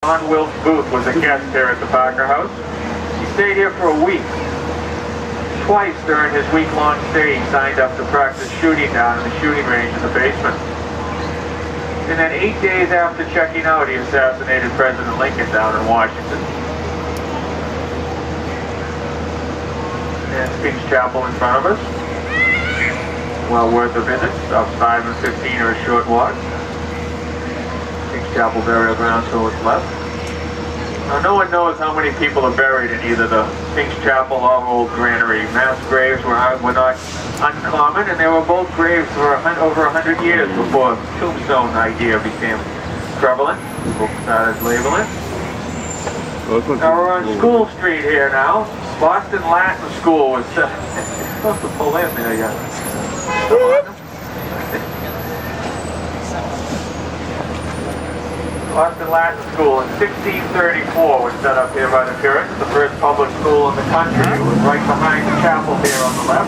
John Wilkes Booth was a guest here at the Parker House. He stayed here for a week. Twice during his week-long stay, he signed up to practice shooting down in the shooting range in the basement. And then 8 days after checking out, he assassinated President Lincoln down in Washington. And Sphinx Chapel in front of us. Well worth a visit. About 5 and 15 are a short walk. Sphinx Chapel burial ground to its left. Now, no one knows how many people are buried in either the Sphinx Chapel or Old Granary. Mass graves were not uncommon, and they were both graves for over 100 years before the tombstone idea became prevalent. People started labeling. Now we're on School Street here now. Boston Latin School was supposed to pull in there, yeah. Boston Latin School in 1634 was set up here by the Puritans, the first public school in the country. It was right behind the chapel here on the left,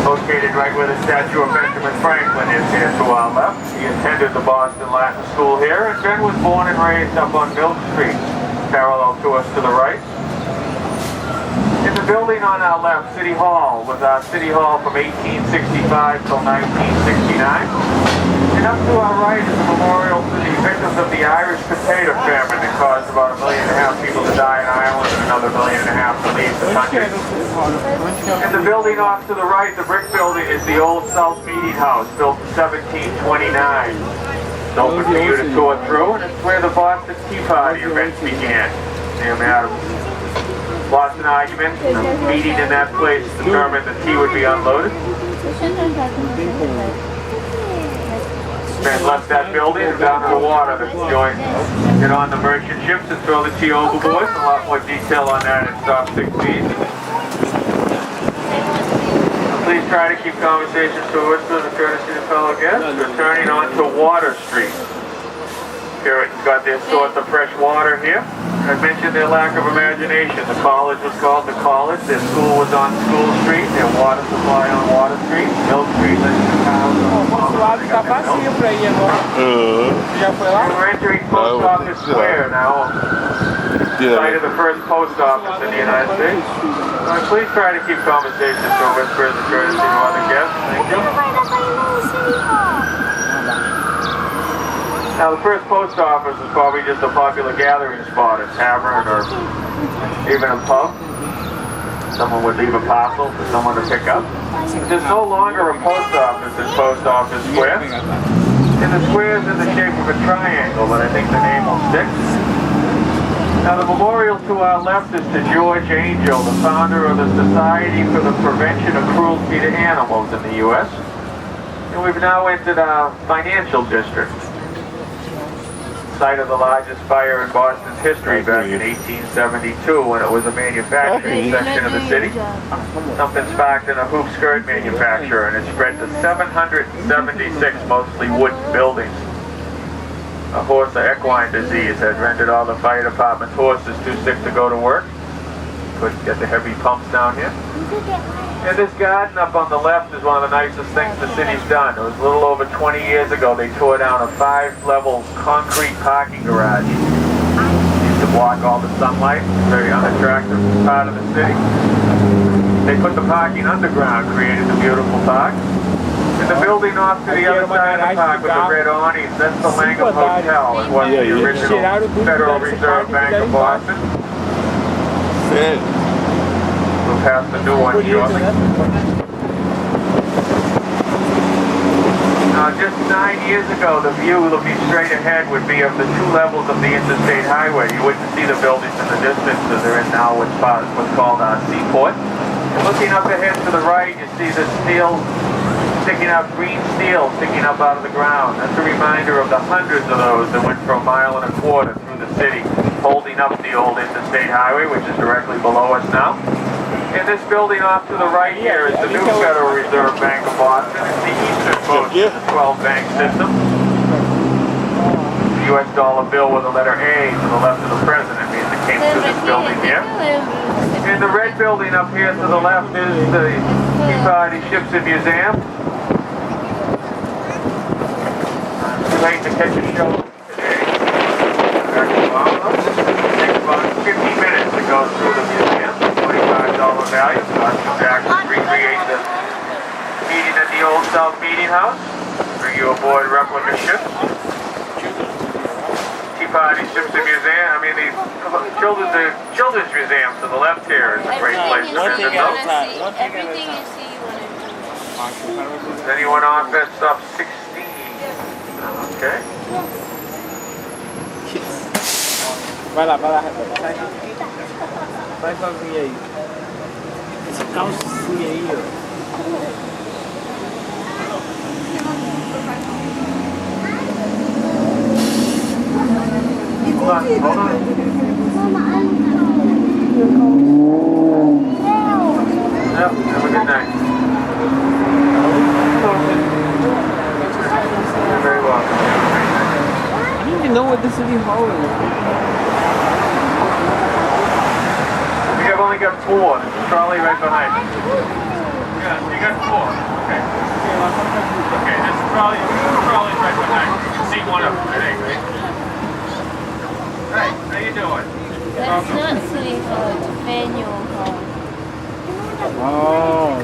located right where the statue of Benjamin Franklin is here to our left. He attended the Boston Latin School here, and Ben was born and raised up on Milk Street, parallel to us to the right. In the building on our left, City Hall, was our City Hall from 1865 till 1969. And up to our right is a memorial to the victims of the Irish potato famine that caused about 1.5 million people to die in Ireland and another 1.5 million to leave the country. And the building off to the right, the brick building, is the old South Meeting House, built in 1729. It's open for you to tour through, and it's where the Boston Tea Party events began. Near Madam. Boston argument, a meeting in that place determined the tea would be unloaded. Men left that building and down to the water to get on the merchant ships and throw the tea overboard. A lot more detail on that in Stop 6 Feet. Please try to keep conversations to a whisper as a courtesy to fellow guests. Returning on to Water Street. Puritans got their source of fresh water here. I mentioned their lack of imagination. The college was called the college. Their school was on School Street. Their water supply on Water Street. Milk Street led to the town. Tá passeio pra ir agora. Já foi lá? We're entering Post Office Square now. Site of the first post office in the United States. Please try to keep conversations to a whisper as a courtesy to other guests. Thank you. Now, the first post office is probably just a popular gathering spot, a tavern, or even a pub. Someone would leave a parcel for someone to pick up. There's no longer a post office in Post Office Square. And the square is in the shape of a triangle, but I think the name will stick. Now, the memorial to our left is to George Angel, the founder of the Society for the Prevention of Cruelty to Animals in the U.S. And we've now entered our financial district. Site of the largest fire in Boston's history back in 1872 when it was a manufacturing section of the city. Something sparked in a hoop skirt manufacturer, and it spread to 776 mostly wooden buildings. A horse or equine disease had rendered all the fire department's horses too sick to go to work. Couldn't get the heavy pumps down here. And this garden up on the left is one of the nicest things the city's done. It was a little over 20 years ago they tore down a 5-level concrete parking garage. Used to block all the sunlight, very unattractive part of the city. They put the parking underground, created the beautiful park. And the building off to the other side of the park with the red awnings, that's the Langham Hotel. It was the original Federal Reserve Bank of Boston. We'll pass the new one shortly. Now, just 9 years ago, the view looking straight ahead would be of the 2 levels of the interstate highway. You wouldn't see the buildings in the distance as they're in now what's called our seaport. And looking up ahead to the right, you see the steel sticking up, green steel sticking up out of the ground. That's a reminder of the hundreds of those that went for 1.25 miles through the city, holding up the old interstate highway, which is directly below us now. And this building off to the right here is the new Federal Reserve Bank of Boston. It's the easternmost of the 12-bank system. The U.S. dollar bill with the letter A to the left of the president means it came through this building here. And the red building up here to the left is the Tea Party Ships and Museum. Too late to catch a show today. goes to the museum, $25 value. Costume actors recreate the meeting at the Old South Meeting House. Bring you aboard replica ships. Tea party ships the museum. I mean, the children's museum to the left here is a great place to One visit. thing at a Though. time. One thing at a Everything you time. see, you want to Is anyone on bed stop 16? Okay. Vai lá, sai. Vai sozinho aí. Essa calcinha aí, ó. Hold on, hold on. Yep, have a good night. You're very welcome. I don't even know what this city hall is. We have only got 4. There's a trolley right behind us. Yeah, you got 4. Okay. Okay, there's a trolley right behind you. You can see one of them, I think, right? Hey, how you doing? That's not City Hall, it's Faneuil Hall. Oh.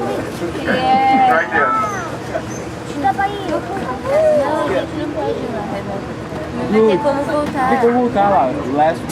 Yeah. Right there. Não, a gente não pode ir lá, Rebeca. Não vai ter como voltar. Tem como voltar lá. Last